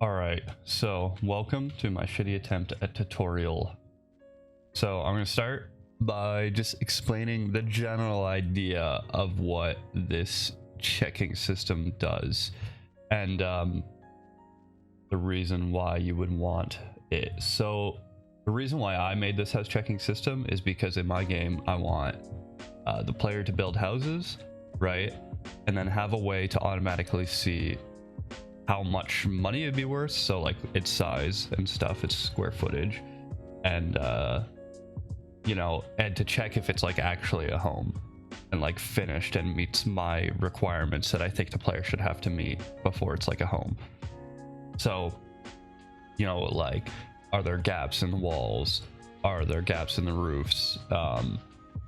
Alright, so welcome to my shitty attempt at tutorial. So I'm going to start by just explaining the general idea of what this checking system does and the reason why you would want it. So the reason why I made this house checking system is because in my game I want the player to build houses, right? And then have a way to automatically see how much money it'd be worth, so like its size and stuff, its square footage, and you know, and to check if it's like actually a home and like finished and meets my requirements that I think the player should have to meet before it's like a home. So, you know, like, are there gaps in the walls? Are there gaps in the roofs?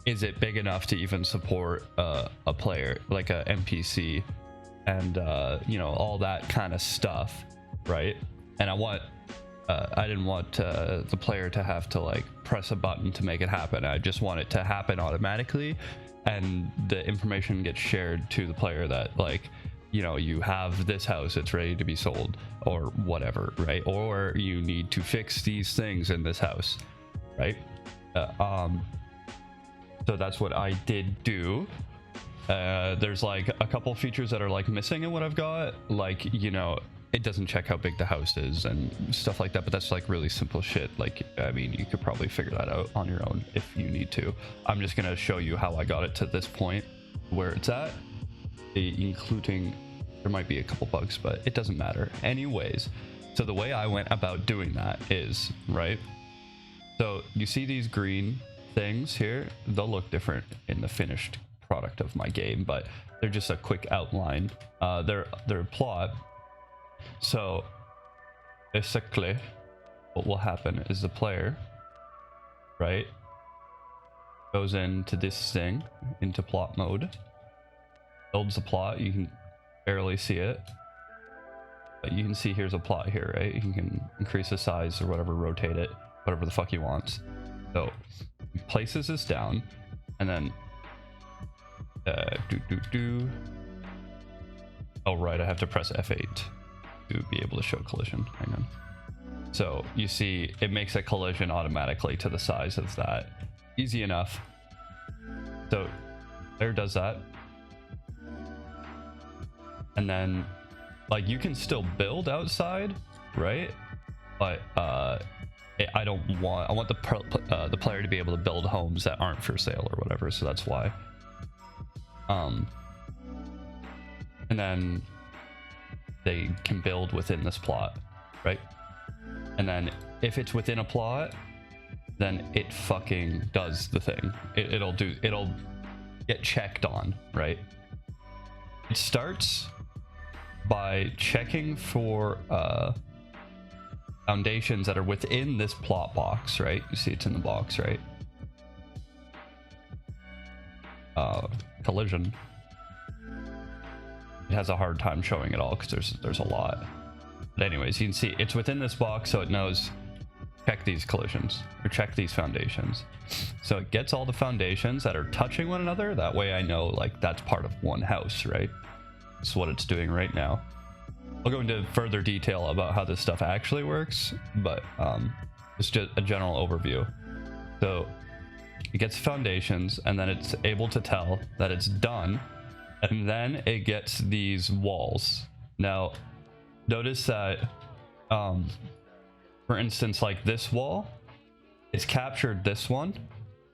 Is it big enough to even support a player, like a NPC? And you know, all that kind of stuff, right? And I didn't want the player to have to like press a button to make it happen. I just want it to happen automatically, and the information gets shared to the player that, like, you know, you have this house, it's ready to be sold, or whatever, right? Or you need to fix these things in this house, right? So that's what I did do. There's like a couple features that are like missing in what I've got, like, you know, it doesn't check how big the house is and stuff like that, but that's like really simple shit. Like, I mean, you could probably figure that out on your own if you need to. I'm just gonna show you how I got it to this point where it's at, including, there might be a couple bugs, but it doesn't matter anyways. So the way I went about doing that is, right, so you see these green things here, they'll look different in the finished product of my game, but they're just a quick outline. They're a plot. So basically what will happen is the player, right, goes into this thing, into plot mode, builds the plot. You can barely see it, but you can see here's a plot here, right? You can increase the size or whatever, rotate it, whatever the fuck he wants. So he places this down, and then oh right, I have to press F8 to be able to show collision. Hang on. So you see it makes a collision automatically to the size of that. Easy enough. So there does that, and then like you can still build outside, right? But I don't want, I want the player to be able to build homes that aren't for sale or whatever, so that's why. And then they can build within this plot, right? And then if it's within a plot, then it fucking does the thing. It'll get checked on, right? It starts by checking for foundations that are within this plot box, right? You see it's in the box, right? Collision. It has a hard time showing it all because there's a lot. But anyways, you can see it's within this box, so it knows check these collisions or check these foundations. So it gets all the foundations that are touching one another. That way I know like that's part of one house, right? That's what it's doing right now. I'll go into further detail about how this stuff actually works, but it's just a general overview. So it gets foundations, and then it's able to tell that it's done, and then it gets these walls. Now notice that for instance, like this wall, it's captured this one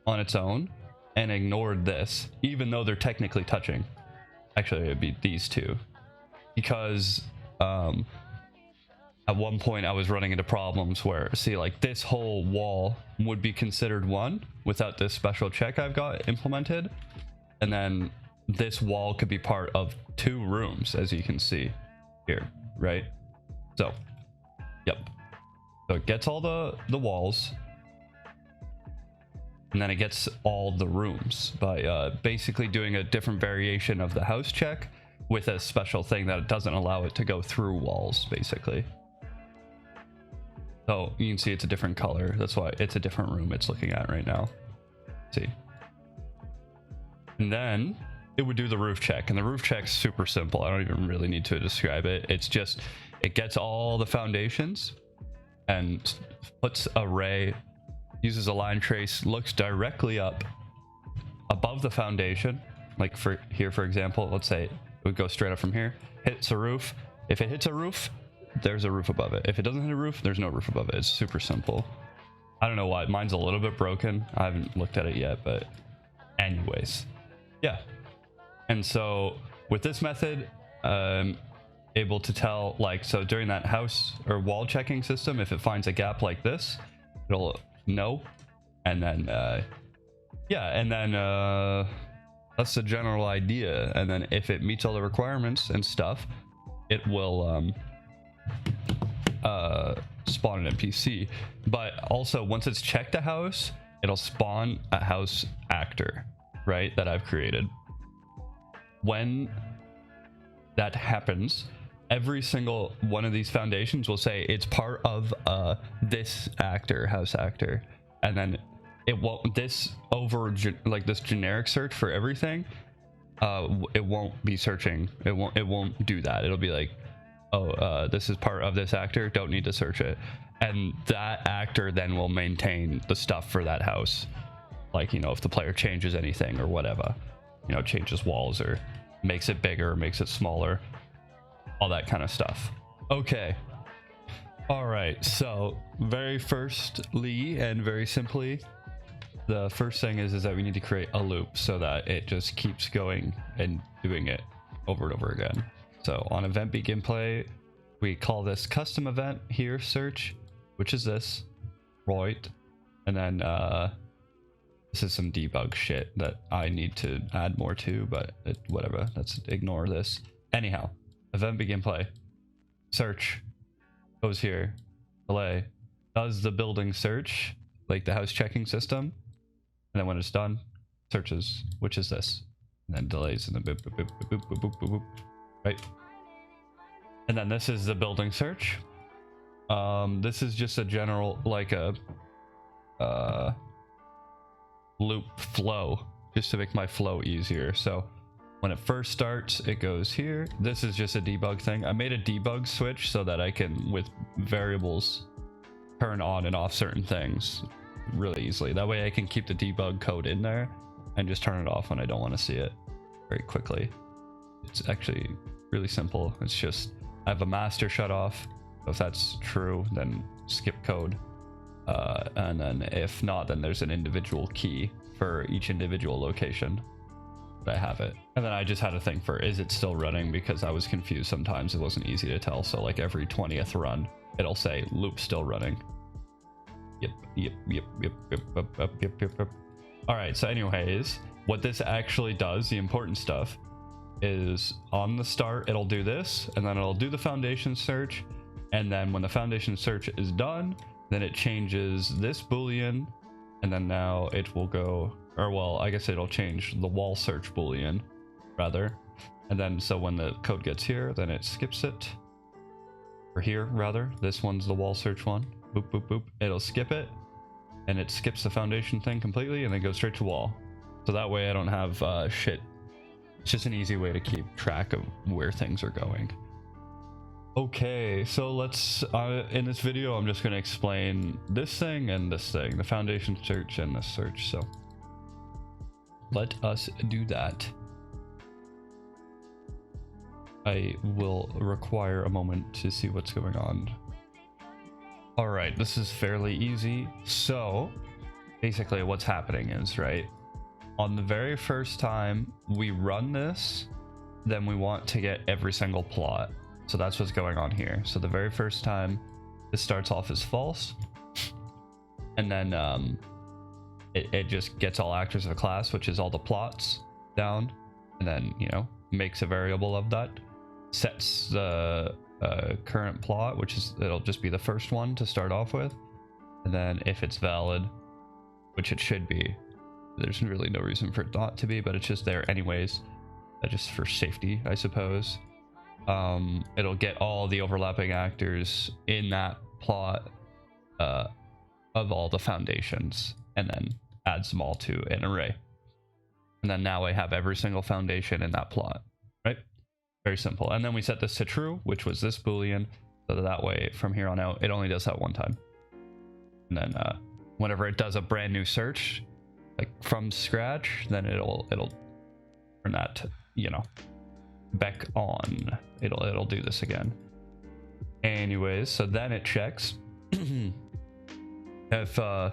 on its own and ignored this, even though they're technically touching. Actually, it'd be these two, because at one point I was running into problems where, see, like this whole wall would be considered one without this special check I've got implemented, and then this wall could be part of two rooms, as you can see here, right? So yep, so it gets all the walls, and then it gets all the rooms by basically doing a different variation of the house check with a special thing that it doesn't allow it to go through walls, basically. So you can see it's a different color. That's why it's a different room it's looking at right now. See? And then it would do the roof check, and the roof check's super simple. I don't even really need to describe it. It's just it gets all the foundations and puts array, uses a line trace, looks directly up above the foundation. Like for here, for example, let's say it would go straight up from here, hits a roof. If it hits a roof, there's a roof above it. If it doesn't hit a roof, there's no roof above it. It's super simple. I don't know why mine's a little bit broken. I haven't looked at it yet, but anyways, yeah. And so with this method, able to tell, like, so during that house or wall checking system, if it finds a gap like this, it'll know. And then yeah, and then that's the general idea. And then if it meets all the requirements and stuff, it will spawn an NPC. But also once it's checked a house, it'll spawn a house actor, right, that I've created. When that happens, every single one of these foundations will say it's part of this actor, house actor, and then it won't, this over like this generic search for everything, it won't be searching, it won't do that. It'll be like, oh, this is part of this actor, don't need to search it. And that actor then will maintain the stuff for that house, like, you know, if the player changes anything or whatever, you know, changes walls or makes it bigger, makes it smaller, all that kind of stuff. Okay, all right, so very firstly and very simply, the first thing is that we need to create a loop so that it just keeps going and doing it over and over again. So on event begin play, we call this custom event here search, which is this, right? And then this is some debug shit that I need to add more to, but whatever, let's ignore this. Anyhow, event begin play, search goes here, delay, does the building search, like the house checking system, and then when it's done, searches, which is this, and then delays, and then boop, boop, boop, boop, boop, boop, boop, boop, right? And then this is the building search. This is just a general, like a loop flow, just to make my flow easier. So when it first starts, it goes here. This is just a debug thing. I made a debug switch so that I can, with variables, turn on and off certain things really easily. That way I can keep the debug code in there and just turn it off when I don't want to see it very quickly. It's actually really simple. It's just, I have a master shut off. So if that's true, then skip code. And then if not, then there's an individual key for each individual location that I have it. And then I just had a thing for, is it still running? Because I was confused sometimes. It wasn't easy to tell. So like every 20th run, it'll say loop still running. Yep. All right, so anyways, what this actually does, the important stuff, is on the start, it'll do this, and then it'll do the foundation search. And then when the foundation search is done, then it changes this Boolean, and then now it will go, or well, I guess it'll change the wall search Boolean rather. And then so when the code gets here, then it skips it, or here rather, this one's the wall search one, boop, boop, boop. It'll skip it, and it skips the foundation thing completely, and then goes straight to wall. So that way I don't have shit. It's just an easy way to keep track of where things are going. Okay, so let's, in this video, I'm just going to explain this thing and this thing, the foundation search and the search. So let us do that. I will require a moment to see what's going on. All right, this is fairly easy. So basically what's happening is, right, on the very first time we run this, then we want to get every single plot. So that's what's going on here. So the very first time this starts off as false, and then it just gets all actors of a class, which is all the plots down, and then, you know, makes a variable of that, sets the current plot, which is, it'll just be the first one to start off with, and then if it's valid, which it should be, there's really no reason for it not to be, but it's just there anyways, just for safety, I suppose. It'll get all the overlapping actors in that plot of all the foundations, and then adds them all to an array. And then now I have every single foundation in that plot, right? Very simple. And then we set this to true, which was this Boolean, So that way, from here on out, it only does that one time. And then whenever it does a brand new search, like from scratch, then it'll turn that, you know, back on. It'll do this again. Anyways, so then it checks if the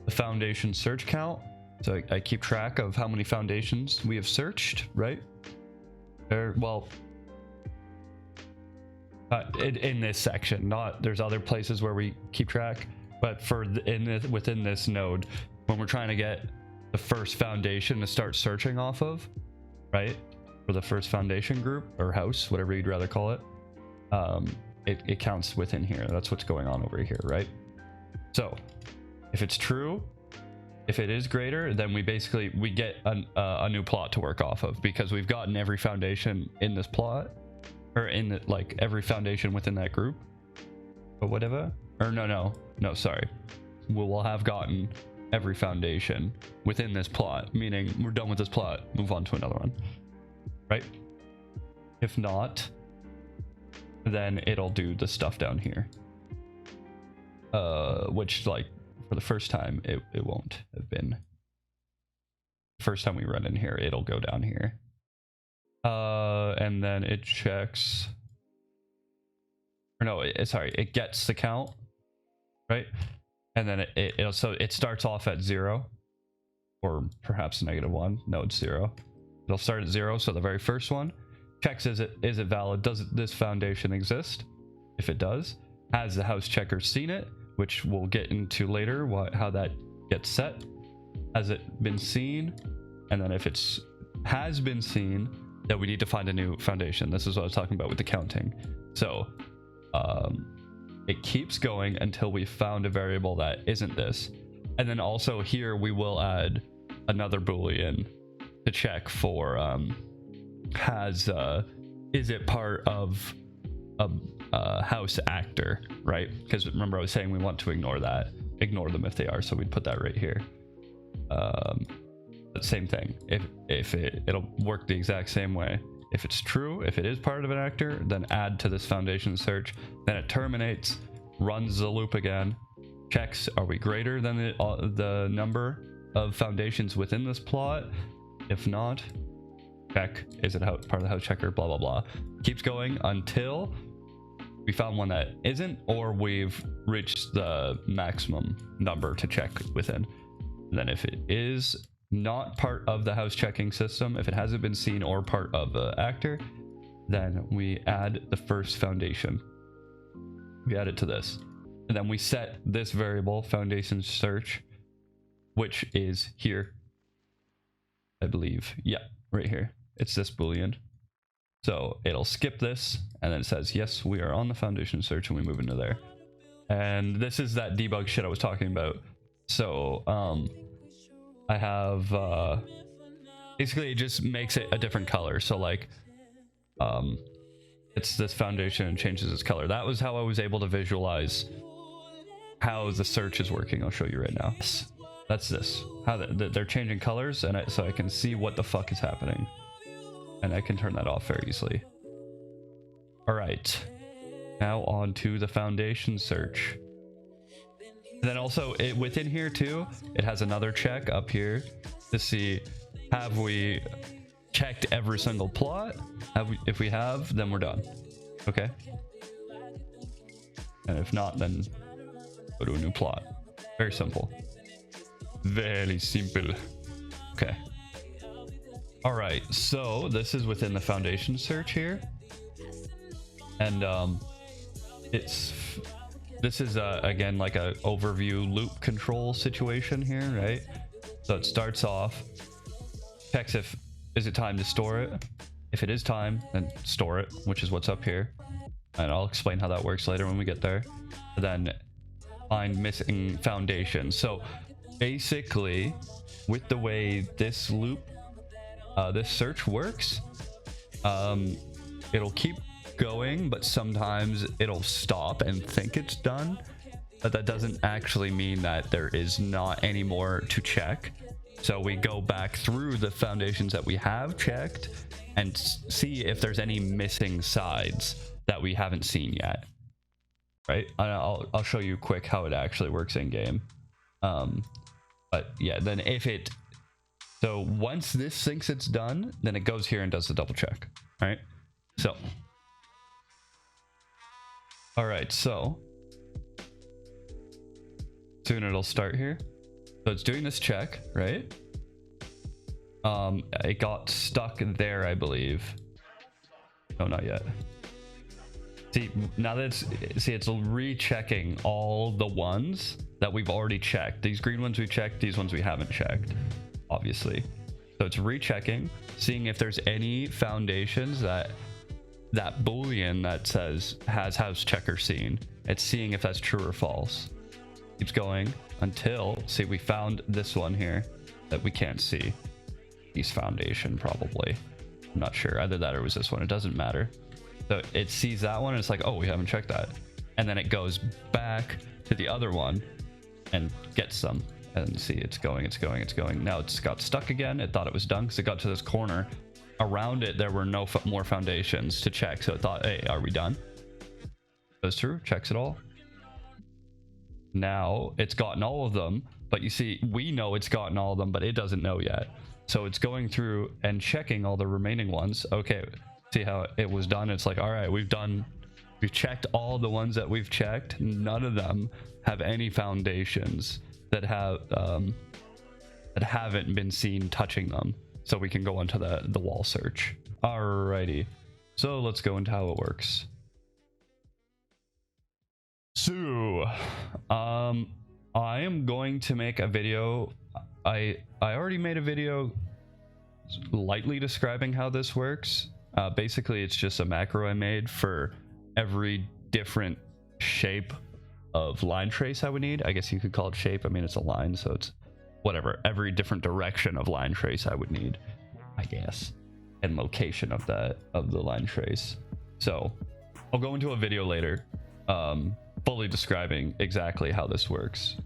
foundation search count. So I keep track of how many foundations we have searched, right? Well, in this section, not there's other places where we keep track, but within this node, when we're trying to get the first foundation to start searching off of, right? For the first foundation group or house, whatever you'd rather call it, it counts within here. That's what's going on over here, right? So if it's true, if it is greater, then we get a new plot to work off of, because we've gotten every foundation in this plot, or in the, like every foundation within that group, or whatever. Or no, sorry, we'll have gotten every foundation within this plot, meaning we're done with this plot, move on to another one, right? If not, then it'll do the stuff down here, which, like, for the first time it won't have been. First time we run in here, it'll go down here, and then it checks, or no, sorry, it gets the count, right? And then it starts off at 0, or perhaps -1. No, it's 0. It'll start at 0. So the very first one checks, is it valid? Does this foundation exist? If it does, has the house checker seen it, which we'll get into later, how that gets set. Has it been seen? And then if it's has been seen, then we need to find a new foundation. This is what I was talking about with the counting. So it keeps going until we found a variable that isn't this. And then also here we will add another boolean to check for is it part of a house actor, right? Because remember I was saying we want to ignore them if they are, so we'd put that right here. But same thing, if it'll work the exact same way. If it's true, if it is part of an actor, then add to this foundation search. Then it terminates, runs the loop again, checks, are we greater than the number of foundations within this plot? If not, check, is it part of the house checker, blah, blah, blah. Keeps going until we found one that isn't, or we've reached the maximum number to check within. And then if it is not part of the house checking system, if it hasn't been seen or part of the actor, then we add the first foundation. We add it to this, and then we set this variable foundation search, which is here, I believe. Yeah, right here. It's this boolean. So it'll skip this, and then it says yes, we are on the foundation search, and we move into there. And this is that debug shit I was talking about. So I have basically it just makes it a different color. So like it's this foundation and changes its color. That was how I was able to visualize how the search is working. I'll show you right now. That's this, how they're changing colors, and so I can see what the fuck is happening, and I can turn that off very easily. All right, now on to the foundation search. Then also within here too, it has another check up here to see, have we checked every single plot? If we have, then we're done. Okay. And if not, then go to a new plot. Very simple. Very simple. Okay. All right. So this is within the foundation search here, and this is again like a overview loop control situation here, right? So it starts off, checks is it time to store it. If it is time, then store it, which is what's up here, and I'll explain how that works later when we get there. And then find missing foundation. So basically, with the way this loop, this search works, it'll keep going, but sometimes it'll stop and think it's done, but that doesn't actually mean that there is not any more to check. So we go back through the foundations that we have checked and see if there's any missing sides that we haven't seen yet. right? And I'll show you quick how it actually works in game. But yeah, then so once this thinks it's done, then it goes here and does the double check. All right. So, all right. So soon it'll start here. So it's doing this check, right? It got stuck there, I believe. No, not yet. See, now that it's rechecking all the ones that we've already checked. These green ones we checked, these ones we haven't checked, obviously. So it's rechecking, seeing if there's any foundations that boolean that says has house checker seen. It's seeing if that's true or false. Keeps going until, see, we found this one here that we can't see. East foundation, probably. I'm not sure. Either that or it was this one. It doesn't matter. So it sees that one and it's like, oh, we haven't checked that. And then it goes back to the other one and gets them. And see, it's going. Now it's got stuck again. It thought it was done because it got to this corner. Around it, there were no more foundations to check. So it thought, hey, are we done? Goes through, checks it all. Now it's gotten all of them. But you see, we know it's gotten all of them, but it doesn't know yet. So it's going through and checking all the remaining ones. Okay, see how it was done? It's like, all right, we've checked all the ones that we've checked. None of them have any foundations that haven't been seen touching them. So we can go into the wall search. Alrighty, so let's go into how it works. So, I am going to make a video. I already made a video lightly describing how this works. Basically, it's just a macro I made for every different shape of line trace I would need. I guess you could call it shape. I mean, it's a line, so it's whatever. Every different direction of line trace I would need, I guess, and location of the line trace. So I'll go into a video later, fully describing exactly how this works.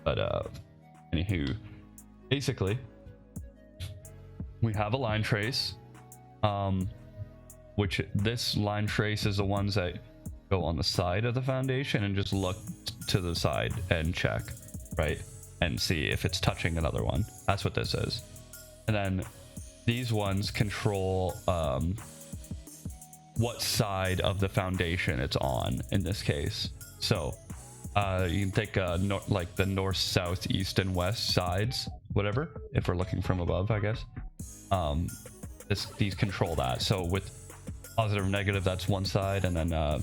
But anywho, basically, we have a line trace, which this line trace is the ones that go on the side of the foundation and just look to the side and check, right? And see if it's touching another one. That's what this is. And then these ones control what side of the foundation it's on in this case. So you can take like the north, south, east, and west sides, whatever, if we're looking from above, I guess. These control that. So with positive or negative, that's one side, and then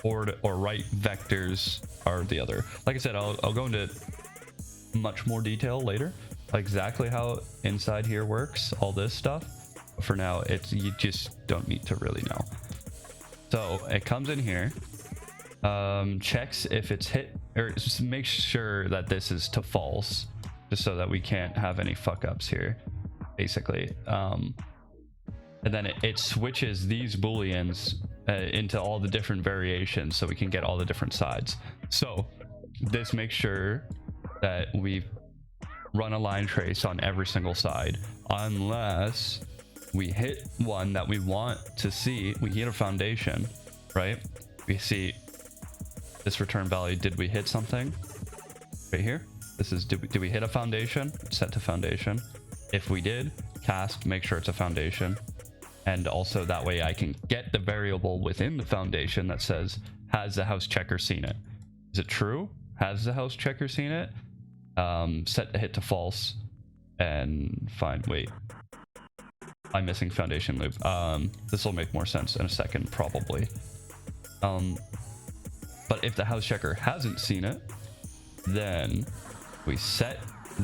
forward or right vectors are the other. Like I said, I'll go into much more detail later, exactly how inside here works, all this stuff. For now, you just don't need to really know. So it comes in here, checks if it's hit, or just make sure that this is to false, just so that we can't have any fuck ups here, basically. And then it switches these booleans into all the different variations, so we can get all the different sides. So this makes sure that we run a line trace on every single side, unless we hit one that we want to see. We hit a foundation, right? We see this return value. Did we hit something right here? This is, did we hit a foundation? Set to foundation. If we did, cast, make sure it's a foundation. And also that way I can get the variable within the foundation that says, has the house checker seen it? Is it true? Has the house checker seen it? Set the hit to false and find, wait, I'm missing foundation loop. This will make more sense in a second, probably. But if the house checker hasn't seen it, then we set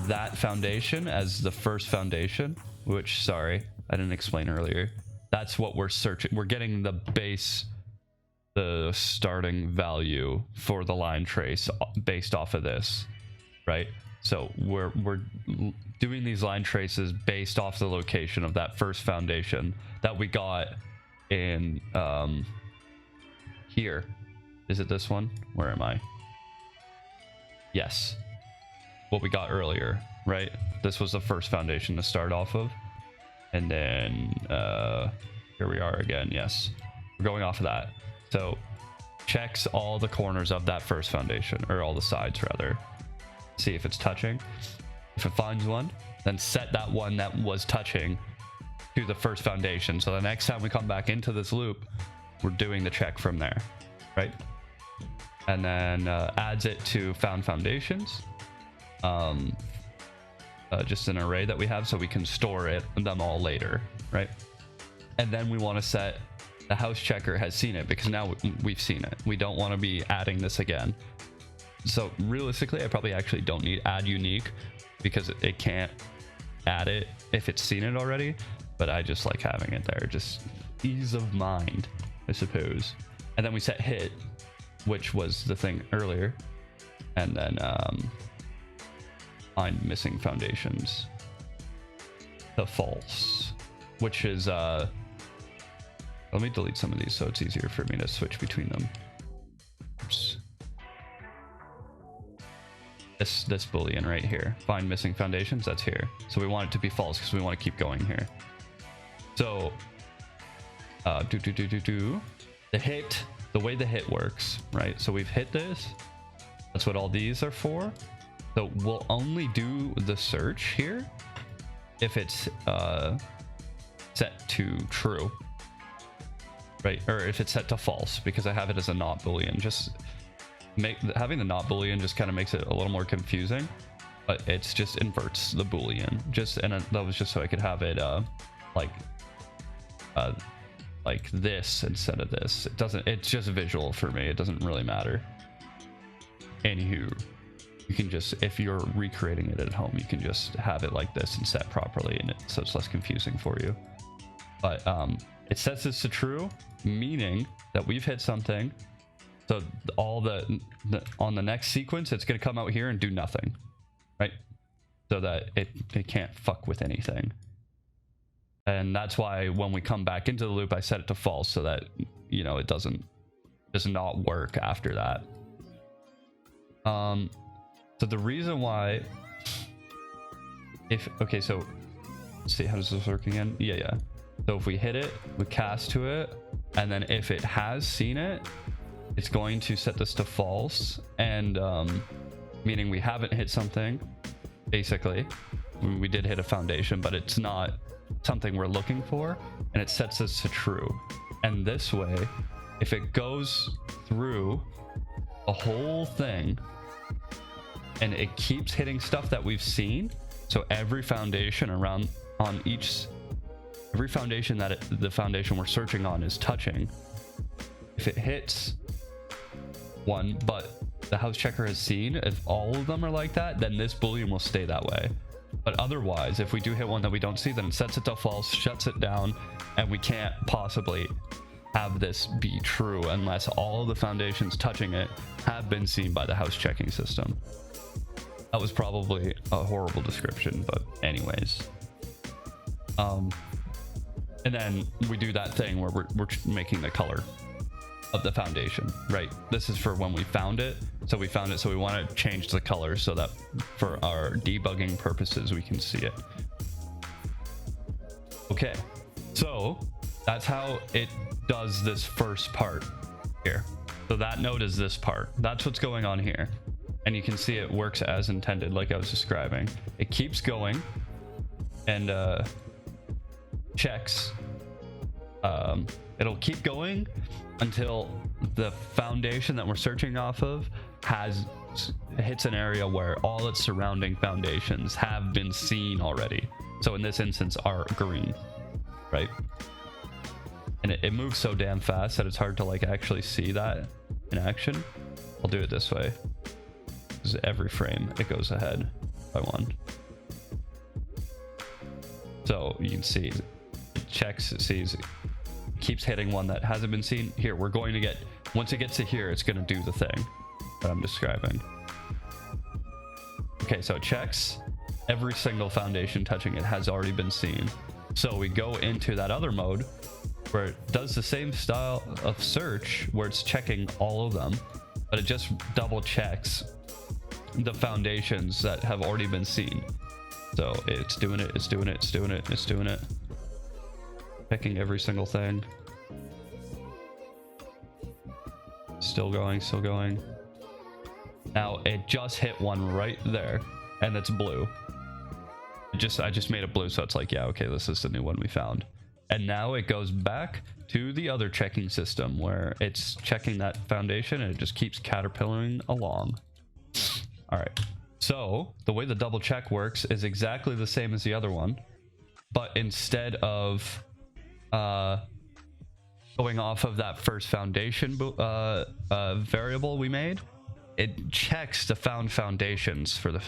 that foundation as the first foundation, which, sorry, I didn't explain earlier. That's what we're searching. We're getting the base, the starting value for the line trace based off of this, right? So we're doing these line traces based off the location of that first foundation that we got in here. Is it this one? Where am I? Yes, what we got earlier, right? This was the first foundation to start off of. And then here we are again. Yes, we're going off of that. So checks all the corners of that first foundation, or all the sides rather. See if it's touching. If it finds one, then set that one that was touching to the first foundation. So the next time we come back into this loop, we're doing the check from there, right? And then adds it to found foundations. Just an array that we have so we can store them all later, right? And then we want to set the house checker has seen it, because now we've seen it. We don't want to be adding this again. So realistically, I probably actually don't need add unique, because it can't add it if it's seen it already. But I just like having it there, just ease of mind, I suppose. And then we set hit, which was the thing earlier, and then find missing foundations to false, which is let me delete some of these so it's easier for me to switch between them. Oops. This boolean right here, find missing foundations, that's here. So we want it to be false because we want to keep going here. So the hit, the way the hit works, right? So we've hit this, that's what all these are for. So we'll only do the search here if it's set to true, right? Or if it's set to false, because I have it as a not boolean. Just having the not boolean just kind of makes it a little more confusing, but it's just inverts the boolean. That was just so I could have it like this instead of this. It's just visual for me. It doesn't really matter. Anywho, you can just, if you're recreating it at home, you can just have it like this and set properly, and so it's less confusing for you. But it sets this to true, meaning that we've hit something. So all on the next sequence, it's going to come out here and do nothing, right? So that it can't fuck with anything. And that's why when we come back into the loop, I set it to false, so that, you know, it does not work after that. So the reason why, so let's see, how does this work again? Yeah. So if we hit it, we cast to it, and then if it has seen it, it's going to set this to false, and meaning we haven't hit something. Basically, we did hit a foundation, but it's not something we're looking for, and it sets this to true. And this way, if it goes through a whole thing and it keeps hitting stuff that we've seen, so every foundation every foundation that the foundation we're searching on is touching, if it hits one but the house checker has seen, if all of them are like that, then this boolean will stay that way. But otherwise, if we do hit one that we don't see, then it sets it to false, shuts it down, and we can't possibly have this be true unless all of the foundations touching it have been seen by the house checking system. That was probably a horrible description, but anyways. And then we do that thing where we're making the color of the foundation, right? This is for when we found it. So we found it, so we want to change the color so that for our debugging purposes, we can see it. Okay, so that's how it does this first part here. So that node is this part. That's what's going on here. And you can see it works as intended, like I was describing. It keeps going and checks. It'll keep going until the foundation that we're searching off of hits an area where all its surrounding foundations have been seen already. So in this instance are green, right? And it moves so damn fast that it's hard to like actually see that in action. I'll do it this way. Because every frame it goes ahead by one. So you can see it checks, it sees, it keeps hitting one that hasn't been seen. Here, we're going to get, once it gets to here, it's going to do the thing that I'm describing. Okay, so it checks every single foundation touching it has already been seen. So we go into that other mode where it does the same style of search where it's checking all of them, but it just double checks the foundations that have already been seen. So it's doing it, it's doing it, it's doing it, it's doing it. Checking every single thing. Still going, still going. Now it just hit one right there, and it's blue. I just made it blue, so it's like, yeah, okay, this is the new one we found. And now it goes back to the other checking system where it's checking that foundation and it just keeps caterpillaring along. All right, so the way the double check works is exactly the same as the other one, but instead of going off of that first foundation variable we made, it checks the found foundations for the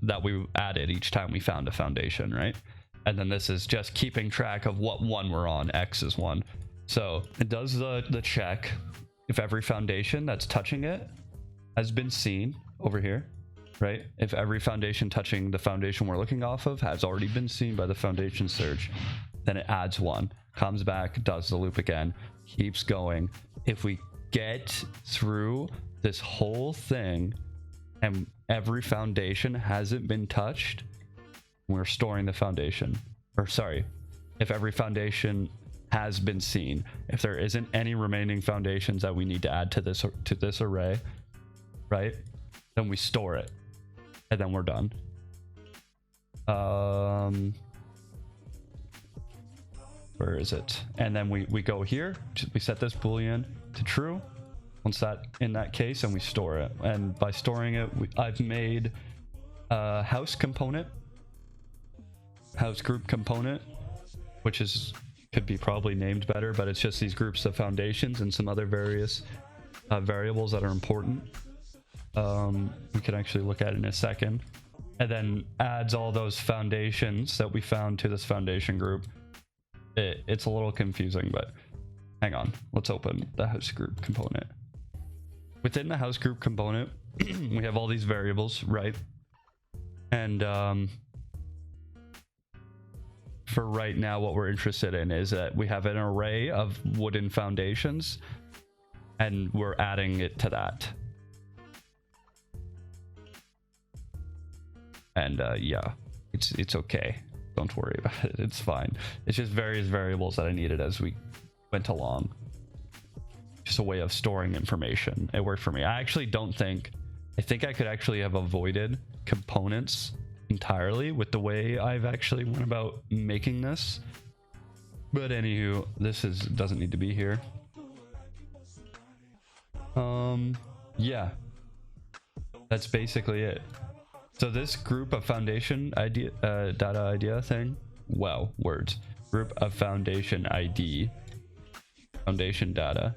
that we added each time we found a foundation, right? And then this is just keeping track of what one we're on. X is one, so it does the check if every foundation that's touching it has been seen over here, right? If every foundation touching the foundation we're looking off of has already been seen by the foundation search, then it adds one, comes back, does the loop again, keeps going. If we get through this whole thing and every foundation hasn't been touched, we're storing the foundation. Or sorry, if every foundation has been seen, if there isn't any remaining foundations that we need to add to this array, right, then we store it and then we're done. Where is it? And then we go here, we set this boolean to true once that in that case, and we store it. And by storing it, I've made a house component, house group component, which is could be probably named better, but it's just these groups of foundations and some other various variables that are important. We can actually look at it in a second, and then adds all those foundations that we found to this foundation group. It's a little confusing, but hang on, let's open the house group component. Within the house group component, we have all these variables, right? And for right now, what we're interested in is that we have an array of wooden foundations and we're adding it to that. And yeah, it's okay, don't worry about it, it's fine. It's just various variables that I needed as we went along. Just a way of storing information. It worked for me. I actually don't think, I think I could actually have avoided components entirely with the way I've actually went about making this, but anywho, this doesn't need to be here. Yeah, that's basically it. So this group of foundation idea data idea thing, wow, words, group of foundation ID foundation data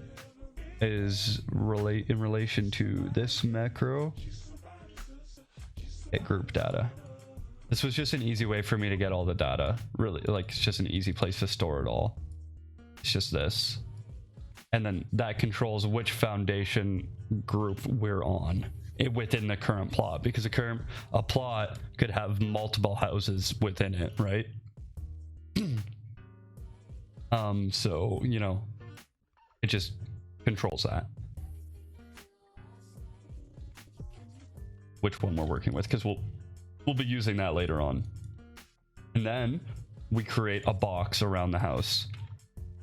is in relation to this macro at group data. This was just an easy way for me to get all the data. Really, like, it's just an easy place to store it all. It's just this, and then that controls which foundation group we're on within the current plot, because a plot could have multiple houses within it, right? So, you know, it just controls that, which one we're working with, because we'll be using that later on. And then we create a box around the house,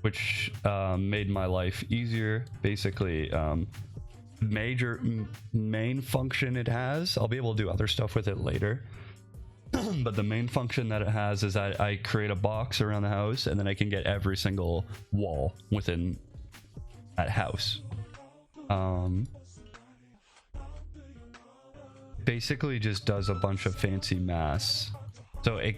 which made my life easier. Basically, main function it has, I'll be able to do other stuff with it later, but the main function that it has is I create a box around the house, and then I can get every single wall within that house. Basically just does a bunch of fancy math. So I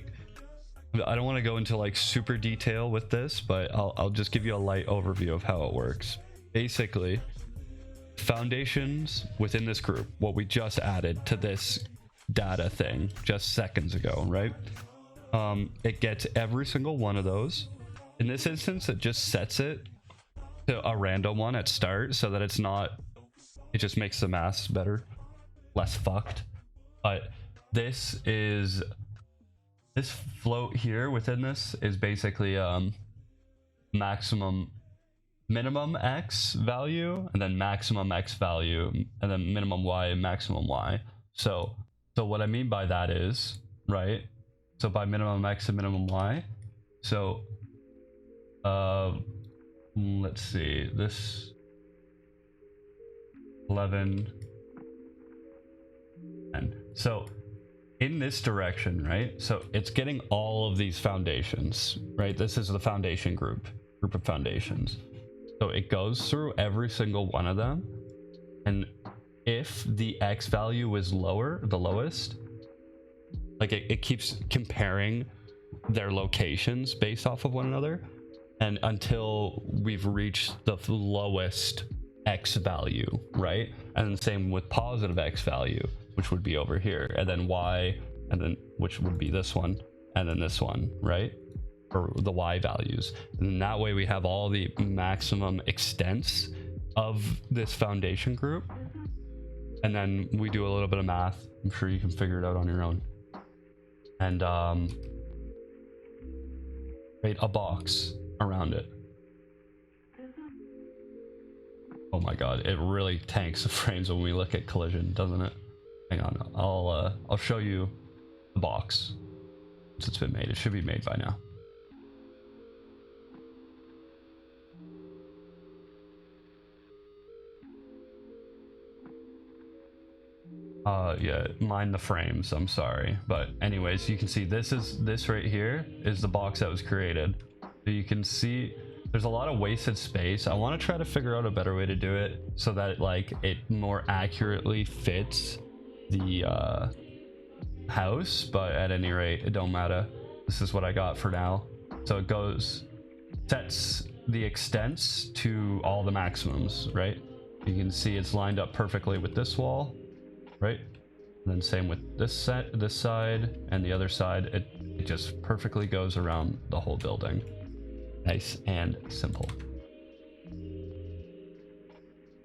don't want to go into like super detail with this, but I'll just give you a light overview of how it works. Basically, foundations within this group, what we just added to this data thing just seconds ago, right? It gets every single one of those. In this instance, it just sets it to a random one at start, so that it just makes the math better, less fucked. But this float here within this is basically minimum x value, and then maximum x value, and then minimum y and maximum y. So what I mean by that is, right, so by minimum x and minimum y, so let's see, this 11, 10. So in this direction, right? So it's getting all of these foundations, right? This is the foundation group of foundations. So it goes through every single one of them. And if the X value is lower, the lowest, like it keeps comparing their locations based off of one another. And until we've reached the lowest X value, right? And same with positive X value, which would be over here, and then Y, and then which would be this one, and then this one, right? For the Y values. And that way we have all the maximum extents of this foundation group. And then we do a little bit of math. I'm sure you can figure it out on your own. And create a box around it. Oh my god, it really tanks the frames when we look at collision, doesn't it? Hang on, I'll show you the box. Once it's been made, it should be made by now. Yeah, mind the frames, I'm sorry. But anyways, you can see this right here is the box that was created. So you can see there's a lot of wasted space. I want to try to figure out a better way to do it so that like it more accurately fits the house, but at any rate, it don't matter. This is what I got for now. So it sets the extents to all the maximums, right? You can see it's lined up perfectly with this wall, right? And then same with this side and the other side. It just perfectly goes around the whole building. Nice and simple.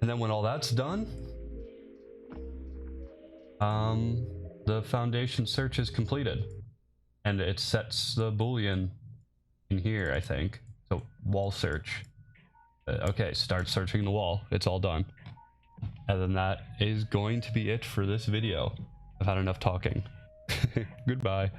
And then when all that's done, the foundation search is completed, and it sets the boolean in here, I think. So wall search. Okay, start searching the wall. It's all done. And then that is going to be it for this video. I've had enough talking. Goodbye.